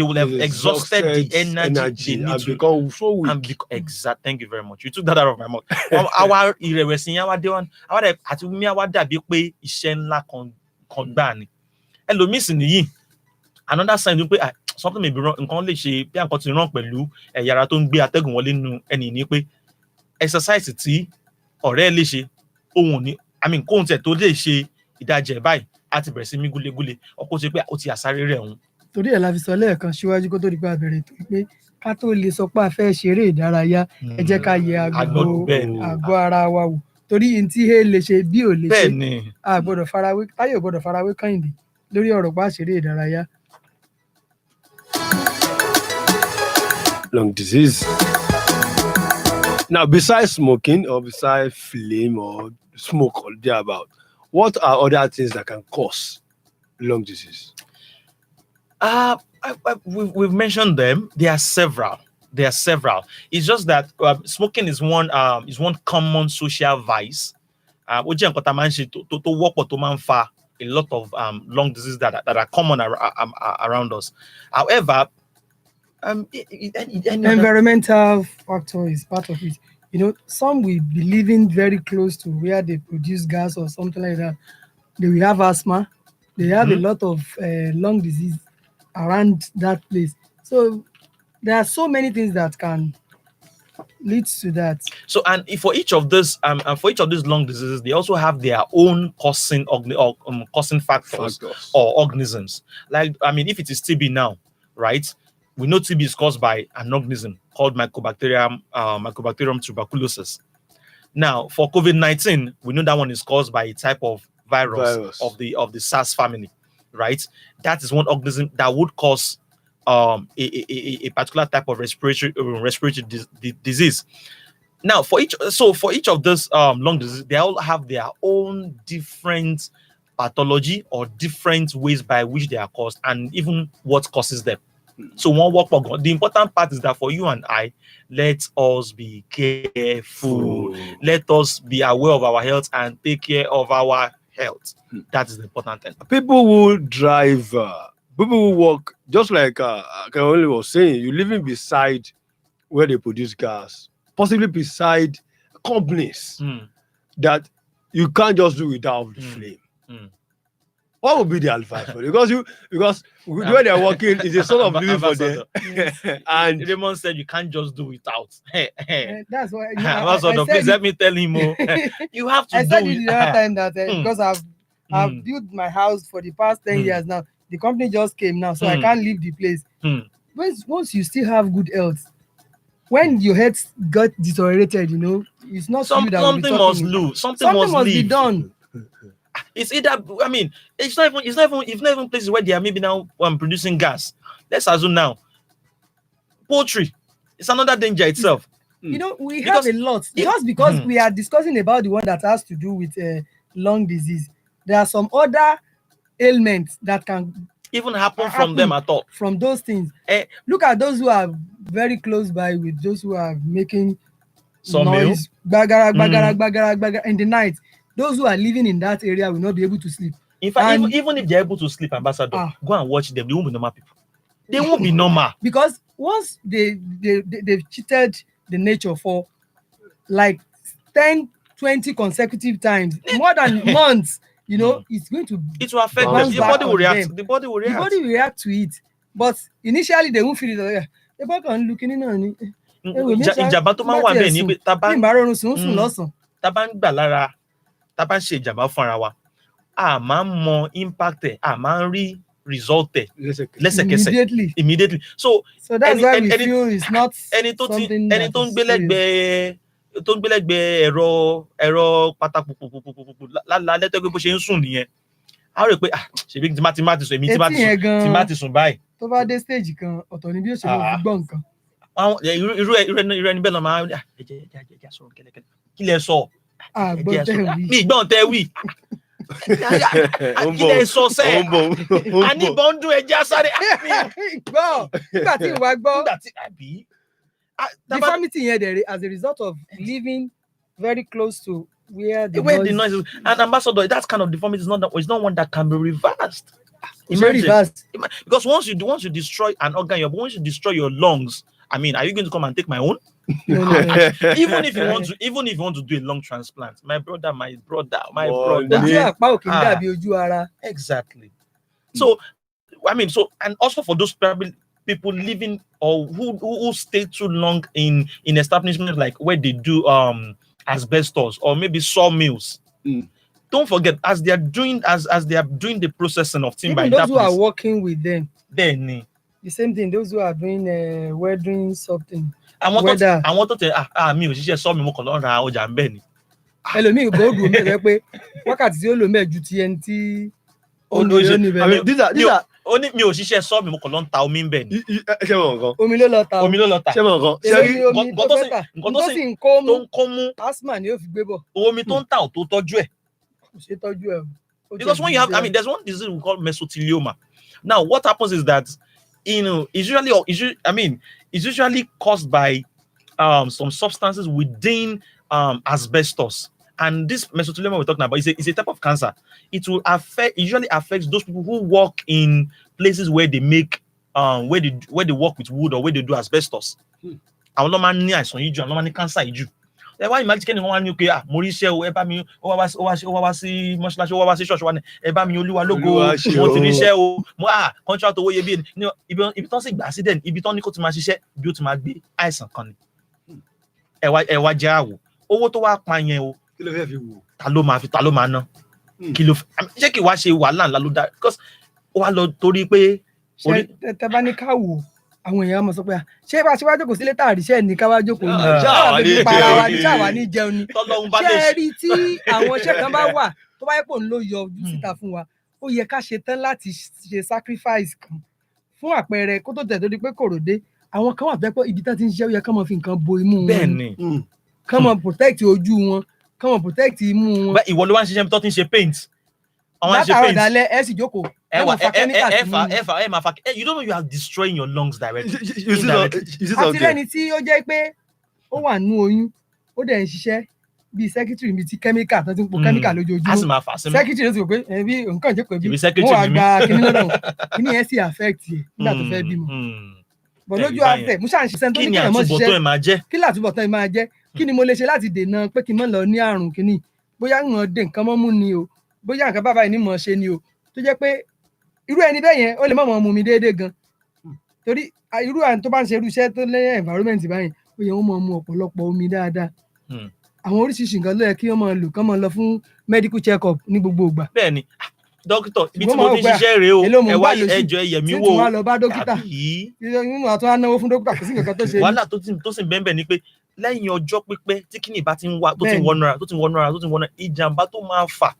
S3: will have exhausted the energy they need to
S2: become so weak.
S3: Exact. Thank you very much. You took that out of my mouth. Our ìrẹ̀wẹ̀sì yẹn wá dé wọn àti mi àwa dàbí pé iṣẹ́ ńlá kan gbà ni. Ẹlòmíì sì nìyí. Another sign wípé something may be wrong nǹkan lè ṣe bí nǹkan ti rán pẹ̀lú ẹ̀yà ara tó ń gbé atẹ́gùn wọlé nínú ẹni ní pé exercise tí ọ̀rẹ́ lè ṣe ohun ní kóhun tẹ̀ tó lè ṣe ìdajẹ̀ báyìí á ti bẹ̀rẹ̀ sí mí gúlegúle ọkọ̀ ṣe pé ó ti àsáré rẹ̀ òun.
S1: Torí ẹ̀ la fi sọ lẹ́ẹ̀kan síwájú kó tó di pé a bẹ̀rẹ̀ tó pé ká tó lè sọ pé a fẹ́ ṣeré ìdárayá ẹ jẹ́ ká yẹ àgọ́ ara wa wò torí n tí he lè ṣe bí ò lè ṣe a gbọ́dọ̀ farawé Táyé ò gbọ́dọ̀ farawé Kẹ́hìndé lórí ọ̀rọ̀ pa ṣeré ìdárayá.
S2: Lung disease. Now, besides smoking or besides flame or smoke or thereabout, what are other things that can cause lung disease?
S3: We've mentioned them. There are several. It's just that smoking is one common social vice. Ó jẹ́ nǹkan tá a máa ń ṣe tó wọ́pọ̀ tó máa ń fa a lot of lung diseases that are common around us. However,
S1: environmental factor is part of it. Some will be living very close to where they produce gas or something like that. They will have asthma. They have a lot of lung disease around that place. So there are so many things that can lead to that. So,
S3: and for each of these lung diseases, they also have their own causing factors or organisms. Like, if it is TB now, right? We know TB is caused by an organism called Mycobacterium tuberculosis. Now, for COVID-19, we know that one is caused by a type of virus. of the SARS family, right? That is one organism that would cause a particular type of respiratory disease. Now, for each of these lung diseases, they all have their own different pathology or different ways by which they are caused, and even what causes them. So one work for God. The important part is that for you and I, let us be careful. Let us be aware of our health and take care of our health. That is the important thing.
S2: People who drive, people who work, just like Karoli was saying, you're living beside where they produce gas, possibly beside companies that you can't just do without the flame. What would be the advice for you? Because the way they're working is a sort of living for them.
S3: And Raymond said you can't just do without.
S1: That's why.
S3: Ambassador, please let me tell him more. You have to
S1: I
S3: do
S1: said
S3: it.
S1: the other time that because I've built my house for the past 10 years now. The company just came now, so I can't leave the place. Once you still have good health, when your health got deteriorated, it's not you that will be talking. Something must be done.
S3: It's either, I mean, it's not even places where they are maybe now producing gas. Let's assume now, poultry. It's another danger itself.
S1: We have a lot. Just because we are discussing about the one that has to do with lung disease, there are some other ailments that can
S3: even happen from them at all.
S1: From those things. Look at those who are very close by with those who are making noise, bagara, in the night. Those who are living in that area will not be able to sleep.
S3: In fact, even if they're able to sleep, Ambassador, go and watch them. They won't be normal people. They won't be normal.
S1: Because once they've cheated the nature for like 10, 20 consecutive times, more than months, it's going to...
S3: It will affect them. The body will react. The body will
S1: react to it. But initially, they won't feel it. The body can look in on it.
S3: Ìjàmbá tó máa ń wà bẹ́ẹ̀ ni pé tá bá ń gbà lára tá bá ń ṣe ìjàmbá fún ara wa a máa ń mọ impact ẹ̀ a máa ń rí result ẹ̀ lẹ́sẹ̀kẹsẹ̀ immediately. So
S1: that's why we feel it's not something
S3: ẹni tó ń gbé lẹ́gbẹ̀ẹ́ ẹ̀rọ pátákó lálẹ́ tó gbé bó ṣe ń sùn nìyẹn a rò pé ṣèbí tí má ti sùn èmi tí má ti sùn báyìí.
S1: Tó bá dé stage kan ọ̀tọ̀ ni bí ó ṣe lọ fi gbọ́ nǹkan.
S3: irú ẹni bẹ́ẹ̀ lọ máa ń ẹ̀jẹ̀ sọ̀rọ̀ kẹ́lẹ́kẹ́lẹ́ kí lẹ sọ mi gbọ́n tẹ́ wí kí lẹ sọ sẹ́ àníbọn dún ẹ̀jẹ̀ sáré
S1: gbọ́ nígbà tí ìwà gbọ́ deformity yẹn dẹ̀ as a result of living very close to where the noise
S3: is. And Ambassador, that kind of deformity is not one that can be reversed. Because once you destroy an organ, once you destroy your lungs, I mean, are you going to come and take my own?
S1: No.
S3: Even if you want to do a lung transplant, my brother. Exactly. So, I mean, and also for those people living or who stay too long in establishments like where they do asbestos or maybe sawmills. Don't forget, as they are doing the processing of timber,
S1: even those who are working with them,
S3: then
S1: the same thing. Those who are doing welding something.
S3: I want to tell me òṣìṣẹ́ sọ mi mo kàn lọ ra ọjà ńbẹ̀ ni.
S1: Ẹlòmíì go do me rẹ pé wákàtí tí ó lò mẹ́jú ti ẹni tí ó lò ní bẹ́ẹ̀.
S2: These are
S3: ó ní mi òṣìṣẹ́ sọ mi mo kàn lọ ń ta omi ńbẹ̀ ni.
S2: Ṣé mo nǹkan?
S1: Omi ló lọ ta.
S2: Ṣé mo nǹkan?
S1: Nǹkan tó sì ń kó mú asthma ni ó fi gbé bọ̀.
S3: Omi tó ń ta ò tó tọ́jú ẹ̀.
S1: Kò ṣe tọ́jú ẹ̀.
S3: Because when you have, there's one disease we call mesothelioma. Now, what happens is that it's usually caused by some substances within asbestos. And this mesothelioma we're talking about is a type of cancer. It usually affects those people who work in places where they make where they work with wood or where they do asbestos. Àwọn ló máa ń ní àìsàn yìí jù, àwọn ló máa ń ní cancer yìí jù. Ẹ wá imagine kẹ́ni wọ́n wá ní pé mo rí iṣẹ́ o, ẹ bá mi ó wá sí mọ́ṣáláṣí, ó wá sí ṣọ́ọ̀ṣì wa ní ẹ bá mi Olúwa lógo mo ti rí iṣẹ́ o, contract owó yẹ bí ibi tán sì gbà sí dẹ̀ ibi tán ní kó ti máa ṣiṣẹ́ bí ó ti máa gbé àìsàn kan ni. Ẹ wá jẹ́ àwò owó tó wá pa yẹn o.
S2: Kí ló fẹ́ fi wò?
S3: Ta ló máa ná? Kí ló ṣé kí wá ṣe wàhálà ńlá ló dá? Because ó wá lọ torí pé.
S1: Tẹ bá ní ká wò àwọn èèyàn mọ̀ sọ pé ṣé bá ṣe wá jókòó sílé táàrí ṣẹ́ ní ká wá jókòó ní ṣáà ní jẹun ni ṣé rí tí àwọn iṣẹ́ kan bá wà tó bá yẹ kó ń lò yọ ojú síta fún wa ó yẹ ká ṣe tán láti ṣe sacrifice kan fún àpẹẹrẹ kó tó tẹ̀ tó di pé kòrò dé àwọn kan wà tó yẹ pé ibi tá ti ń ṣiṣẹ́ ó yẹ ká máa fi nǹkan bo imú wọn
S3: bẹ́ẹ̀ni
S1: ká máa protect ojú wọn ká máa protect imú wọn.
S3: Ìwọ ló wá ń ṣiṣẹ́ tó ti ń ṣe paint.
S1: Látàrọ̀ dalẹ̀ ẹ sì jókòó
S3: You don't know you are destroying your lungs directly.
S1: Àti lẹ́ni tí ó jẹ́ pé ó wà nínú oyún, ó dẹ̀ ń ṣiṣẹ́ bíi secretary mi ti chemical tó ti ń po chemical lójoojúmọ́. Secretary ló ti rò pé bí nǹkan jẹ́ pé bí wọ́n wá gba kíní lọ́dọ̀ kíní yẹn sì affect yẹ nígbà tó fẹ́ bímọ. Bọ̀ lójú afẹ́ mo ṣáà ń ṣiṣẹ́ tó ní kí ẹ̀ mọ́ ṣiṣẹ́. Kí làtúbọ̀tán ẹ̀ máa jẹ́? Kí ni mo lè ṣe láti dènà pé kí n má lọ ní àrùn kíní? Bóyá ń dé nǹkan mọ́ mú ni o, bóyá nǹkan bàbá yìí ní mọ̀ ṣe ni o, tó jẹ́ pé irú ẹni bẹ́ẹ̀ yẹn ó lè mọ̀ mú mi déédéé gan. Torí irú àwọn tó bá ń ṣe irú iṣẹ́ tó lé environment báyìí ó yẹ wọ́n máa mu ọ̀pọ̀lọpọ̀ omi dáadáa. Àwọn oríṣiríṣi nǹkan ló yẹ kí wọ́n máa lò kán máa lọ fún medical check up ní gbogbo ìgbà.
S3: Bẹ́ẹ̀ni dókítà ibi tí mo ti ń ṣiṣẹ́ rèé o ẹ wá ẹjọ́ ẹyẹmí wò ó
S1: lọ bá dókítà nínú àtúwá náwó fún dókítà kò sí nǹkan tó ṣe.
S3: Wàhálà tó sì ń bẹ́ẹ̀ ni pé lẹ́yìn ọjọ́ pípẹ́ tí kíní bá ti ń wá tó ti ń wọnú ara ìjàmbá tó máa fà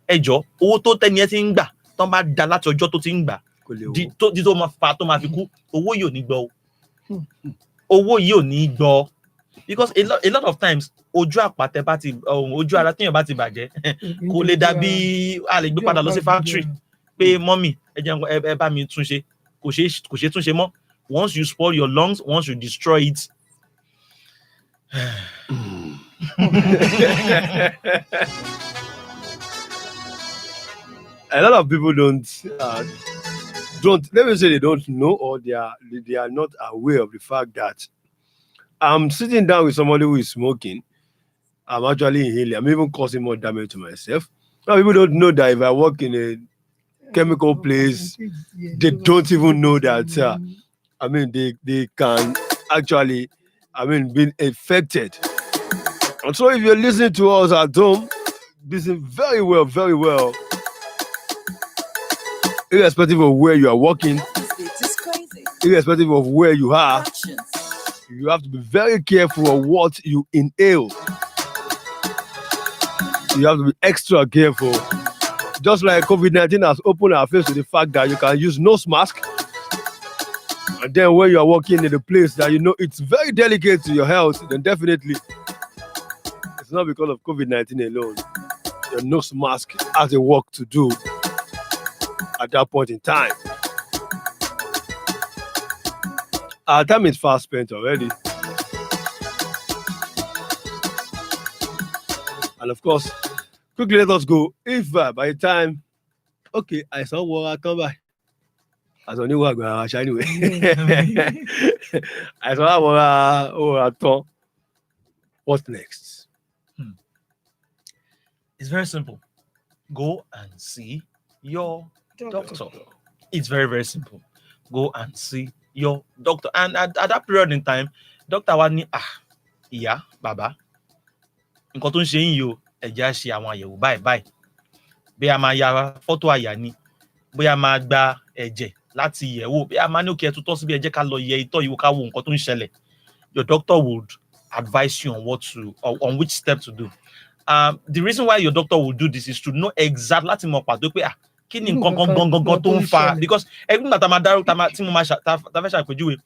S3: ẹjọ́ owó tó tẹ́ni ẹ ti ń gbà tán bá da láti ọjọ́ tó ti ń gbà di tó máa fi kú owó yìí ò ní gbọ́ owó yìí ò ní gbọ́ because a lot of times ojú àpàtẹ bá ti ojú ara téèyàn bá ti bàjẹ́ kò lè dàbí a lè gbé padà lọ sí factory pé mọ́mì ẹ bá mi túnṣe kò ṣe túnṣe mọ́ once you spoil your lungs once you destroy it.
S2: A lot of people don't let me say they don't know or they are not aware of the fact that I'm sitting down with somebody who is smoking. I'm actually inhaling. I'm even causing more damage to myself. Now people don't know that if I work in a chemical place, they don't even know that. They can actually, be affected. And so if you're listening to us at home, listen very well, very well. Irrespective of where you are working, irrespective of where you are, you have to be very careful of what you inhale. You have to be extra careful. Just like COVID-19 has opened our face to the fact that you can use nose mask. And then when you are working in a place that you know it's very delicate to your health, then definitely it's not because of COVID-19 alone. Your nose mask has a work to do at that point in time. Our time is fast spent already. And of course, quickly let us go. If by the time, okay, I saw what I come by. As only work anyway. I saw what what's next?
S3: It's very simple. Go and see your doctor. It's very, very simple. Go and see your doctor. And at that period in time, doctor wa ní ìyá, bàbá, nǹkan tó ń ṣe yín yìí o, ẹ jẹ́ á ṣe àwọn àyẹ̀wò báyìí. Bí a máa ya fọ́tò àyà ni, bóyá máa gba ẹ̀jẹ̀ láti yẹ̀wò, bí a máa ní òkè ẹ̀tútọ́ síbi ẹ jẹ́ ká lọ yẹ ìtọ̀ yìí ká wo nǹkan tó ń ṣẹlẹ̀. Your doctor would advise you on which step to do. The reason why your doctor will do this is to know exactly láti mọ̀ pàtó pé kí ni nǹkan gangan tó ń fa, because ẹgbẹ́ nígbà tá a máa dárò tí mo máa fẹ́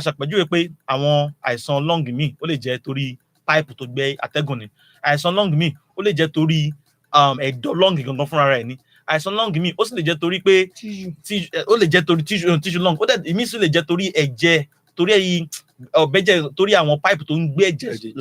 S3: ṣàpèjúwe pé àwọn àìsàn lung mi ó lè jẹ́ torí pipe tó gbé atẹ́gùn ni, àìsàn lung mi ó lè jẹ́ torí ẹ̀dọ̀ lung gangan fúnra rẹ̀ ni, àìsàn lung mi ó sì lè jẹ́ torí pé ó lè jẹ́ torí tissue lung, ó dẹ̀ ìmí sì lè jẹ́ torí ẹ̀jẹ̀ torí ọ̀bẹ́jẹ̀ torí àwọn pipe tó ń gbé ẹ̀jẹ̀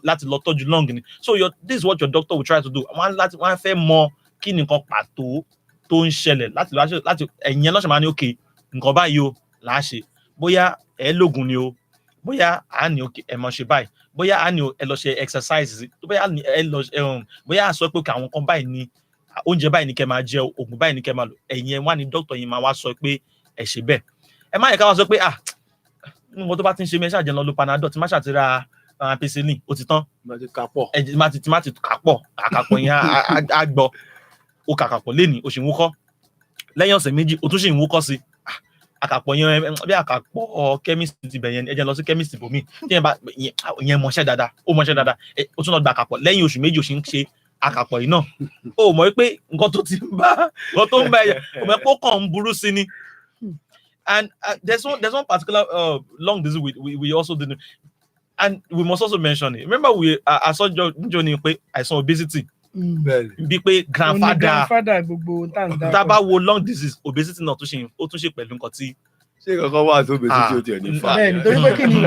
S3: láti lọ tọ́jú lung ni. So this is what your doctor will try to do. Wọ́n á fẹ́ mọ kí ni nǹkan pàtó tó ń ṣẹlẹ̀ láti ẹ̀yìn lọ́sẹ̀ máa ní òkè nǹkan báyìí o là á ṣe, bóyá ẹ lóògùn ni o, bóyá a ní òkè ẹ mọ̀ ṣe báyìí, bóyá a ní ẹ lọ ṣe exercise, bóyá a sọ pé àwọn kan báyìí ni oúnjẹ báyìí ni kẹ́ máa jẹ, oògùn báyìí ni kẹ́ máa lò, ẹ̀yin ẹ wá ní dókítà yìí máa wá sọ pé ẹ ṣe bẹ́ẹ̀. Ẹ má yẹ ká wá sọ pé nǹkan tó bá ti ń ṣe mí ẹ ṣáà jẹ́ lọ lo Panadol tí má ṣàtìra ampicillin ó ti tán, má ti kàpọ̀ àkàpọ̀ yẹn á gbọ́, ó kàkàpọ̀ lénìí ó sì ń wúkọ́, lẹ́yìn ọ̀sẹ̀ méjì ó tún sì ń wúkọ́ sí àkàpọ̀ yẹn bí àkàpọ̀ chemist ti bẹ̀ yẹn ẹ jẹ́ lọ sí chemist bòmí tí yẹn mọṣẹ́ dáadáa ó tún lọ gba àkàpọ̀ lẹ́yìn oṣù méjì ó sì ń ṣe àkàpọ̀ yìí náà, ó mọ̀ pé nǹkan tó ń bá ẹ̀yẹ ó mọ̀ pé ó kàn ń burú sí ni. And there's one particular lung disease we also didn't, and we must also mention it. Remember I saw Johnny pé àìsàn obesity bí pé
S1: grandfather gbogbo
S3: tá bá wo lung disease obesity náà ó tún ṣe pẹ̀lú nǹkan tí
S2: ṣé kankan wà tó obesity ó tiẹ̀ ní fa.
S1: bẹ́ẹ̀ nítorí pé kí ni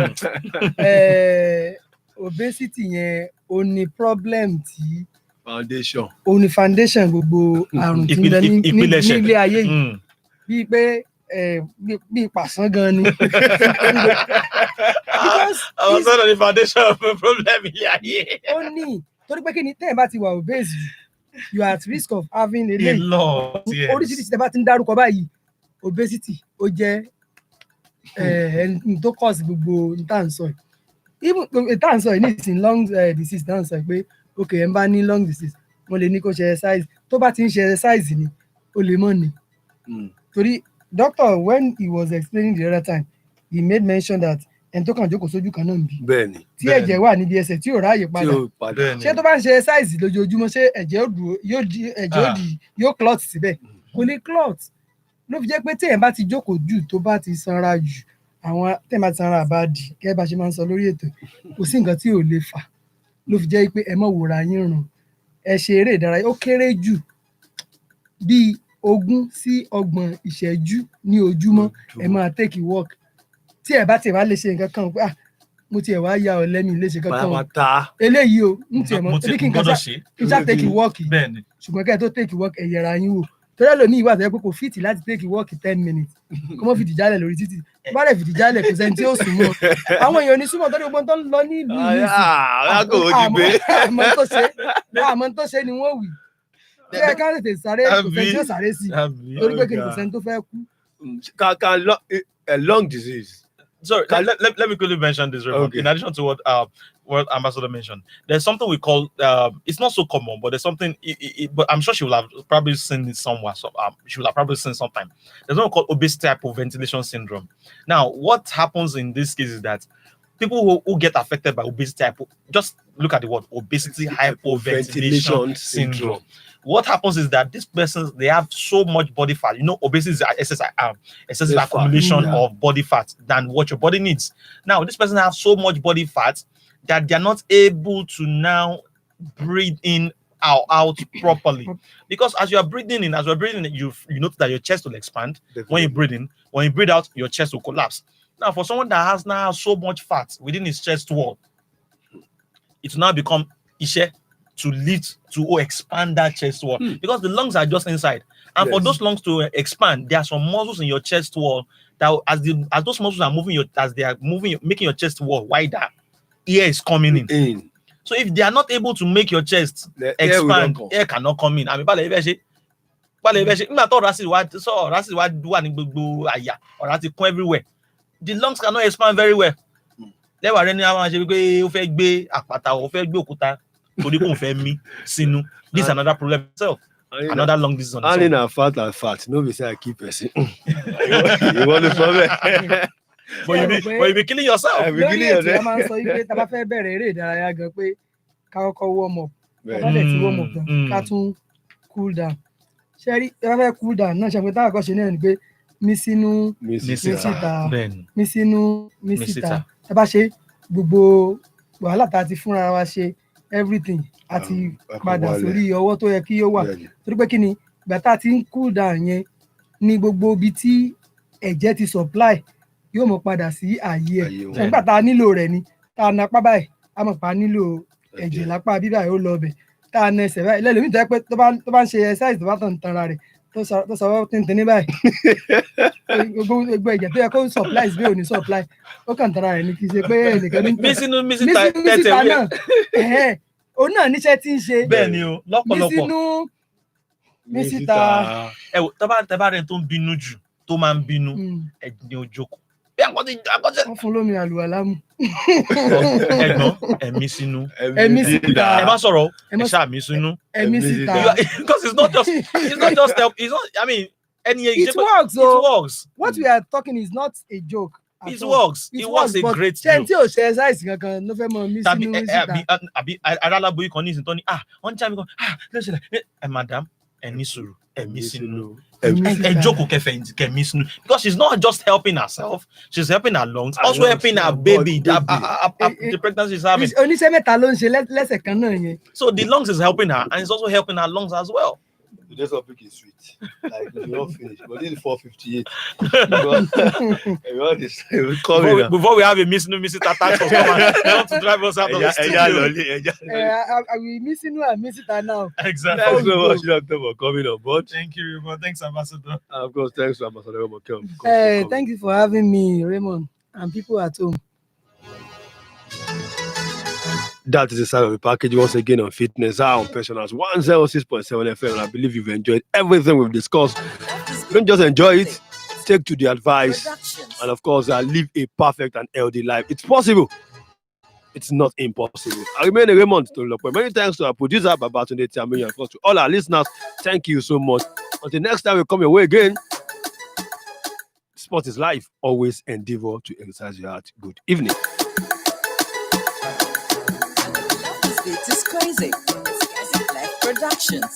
S1: obesity yẹn ó ní problem tí ó ní foundation gbogbo àrùn tí ń bẹ nílé ayé yìí bíi pé bíi pàṣán gan ni.
S3: àwọn sọ́dọ̀ ní foundation of problem ilé ayé.
S1: ó ní torí pé kí ni tẹ́yìn bá ti wà obese you are at risk of having
S3: a lot
S1: oríṣiríṣi tẹ́ bá ti ń dárúkọ báyìí obesity ó jẹ́ ẹni tó cause gbogbo ìtànsọ even ìtànsọ yìí ní ìsìn lung disease náà sọ pé ok ẹ̀ ń bá ní lung disease wọ́n lè ní kó ṣe exercise tó bá ti ń ṣe exercise ni ó lè mọ̀ ni torí doctor when he was explaining the other time he made mention that ẹni tó kàn jókòó sójú kan náà ń bí tí ẹ̀jẹ̀ wà níbi ẹsẹ̀ tí ò ráàyè padà ṣé tó bá ń ṣe exercise lójoojúmọ́ ṣé ẹ̀jẹ̀ ó dúró yóò clot síbẹ̀ kò ní clot ló fi jẹ́ pé téèyàn bá ti jókòó jù tó bá ti sanra jù àwọn téèyàn bá ti sanra àbádì gẹ́gẹ́ bá ṣe máa ń sọ lórí ètò kò sí nǹkan tí ò lè fà ló fi jẹ́ pé ẹ má wòra yín rùn ẹ ṣe eré ìdárayá ó kéré jù bíi 20 sí 30 ìṣẹ́jú ní ojúmọ́ ẹ máa take a walk tí ẹ bá tiẹ̀ wá lè ṣe nǹkan kan pé mo tiẹ̀ wá ya ọ̀lẹ́ mi lè ṣe kankan eléyìí o ń tiẹ̀ mọ́ ebi kí n kan ṣá take a walk ṣùgbọ́n kẹ́ ẹ tó take a walk ẹ yẹra yín wò torí ẹlòmíì wà tó yẹ pé kò fìtì láti take a walk 10 minutes kó mọ́ fìdí jálẹ̀ lórí títì bá rẹ̀ fìdí jálẹ̀ kò sẹ́ni tí ó sùn mọ́ àwọn èèyàn ní súnmọ́ tó ní gbogbo tó ń lọ ní ìlú yìí àmọ́ tó ṣe ni wọ́n wì bí ẹ ká tètè sáré kò sẹ́ni tí ó sáré sí torí pé kò sẹ́ni tó fẹ́ kú.
S2: Lung disease.
S3: Sorry, let me quickly mention this, Raymond. Okay. In addition to what Ambassador mentioned, there's something we call, it's not so common, but there's something, but I'm sure she will have probably seen it somewhere. So she will have probably seen sometime. There's something called obesity hypoventilation syndrome. Now, what happens in this case is that people who get affected by obesity, just look at the word obesity hypoventilation syndrome. What happens is that these persons, they have so much body fat. You know, obesity is excessive accumulation of body fat than what your body needs. Now, this person has so much body fat that they're not able to now breathe in or out properly. Because as you are breathing in, you notice that your chest will expand. Definitely. When you breathe in, when you breathe out, your chest will collapse. Now, for someone that has now so much fat within his chest wall, it will now become ishe to lift, to expand that chest wall, because the lungs are just inside. And for those lungs to expand, there are some muscles in your chest wall that as those muscles are moving, making your chest wall wider, air is coming in. So if they are not able to make your chest expand, air cannot come in. I mean, everywhere. The lungs cannot expand very well. This is another problem itself. Another lung disease on its own.
S2: And in fat, no, we say I keep person. You want to solve it?
S3: But you be killing yourself.
S1: Warm up. Warm up. Cool down. Sherry, cool down. No, mísínú mísítà ẹ bá ṣe gbogbo wàhálà tá a ti fúnra wa ṣe everything àti padà sórí ọwọ́ tó yẹ kí ó wà torí pé kí ni ìgbà tá a ti ń cool down yẹn ní gbogbo ibi tí ẹ̀jẹ̀ ti supply yóò mọ̀ padà sí ààyè ẹ̀ nígbà tá a nílò rẹ̀ ni tá a napá báyìí a mọ̀ pa nílò ẹ̀jẹ̀ lápá bíbá yóò lọ bẹ̀ tá a na ẹsẹ̀ báyìí lẹ́lòmíì tó yẹ pé tó bá ń ṣe exercise tó bá tàn tanra rẹ̀ tó sọ tẹ́ntẹ́n ní báyìí gbogbo ẹ̀jẹ̀ tó yẹ kó supply bí ò ní supply ó kàn tara rẹ̀ ní kì í ṣe pé ẹnìkan ní
S3: mísítà
S1: náà òun náà níṣẹ́ tí ń ṣe
S3: bẹ́ẹ̀ ni o lọ́pọ̀lọpọ̀
S1: mísítà
S3: ẹ wò tọ́ba rẹ̀ tó ń bínú jù tó máa ń bínú ẹ̀dín ojókòó bí
S1: wọ́n fún lómi àlùwàlá mu
S3: ẹ̀gbọ́n ẹ̀mí sínú
S1: síta
S3: ẹ má sọ̀rọ̀ ẹ ṣáà sínú
S1: ẹ̀mí síta
S3: because it's not just I mean
S1: it works. What we are talking is not a joke.
S3: It works a great deal.
S1: Tí o ṣe exercise kankan ló fẹ́ mọ mí sínú síta.
S3: Arálábò yìí kan ní ìsìn tó ní wọ́n ń já mi kan ló ṣẹlẹ̀ madam ẹ̀mí sùúrù ẹ̀mí sínú because she's not just helping herself, she's helping her lungs, also helping her baby, the pregnancy she's having. So the lungs is helping her, and it's also helping her lungs as well.
S2: The next topic is sweet. Like if you're not finished, but this is 4:58.
S3: Before we have a missing attack for someone to drive us out of the studio.
S1: Are we missing one? Miss it now.
S3: Exactly.
S2: Thanks so much for coming on board.
S3: Thank you, Raymond. Thanks, Ambassador.
S2: And of course, thanks to Ambassador Raymond.
S1: Thank you for having me, Raymond, and people at home.
S2: That is the side of the package once again on Fitness Hour on Pensioners 106.7 FM. And I believe you've enjoyed everything we've discussed. Don't just enjoy it, take to the advice, and of course, live a perfect and healthy life. It's possible. It's not impossible. I remain Raymond Tolulope. Many thanks to our producer, Babatunde Tiamoyi, and of course to all our listeners. Thank you so much. Until next time we come your way again. Sport is life. Always endeavor to exercise your heart. Good evening.
S5: This is crazy. It's Crazy Life Productions.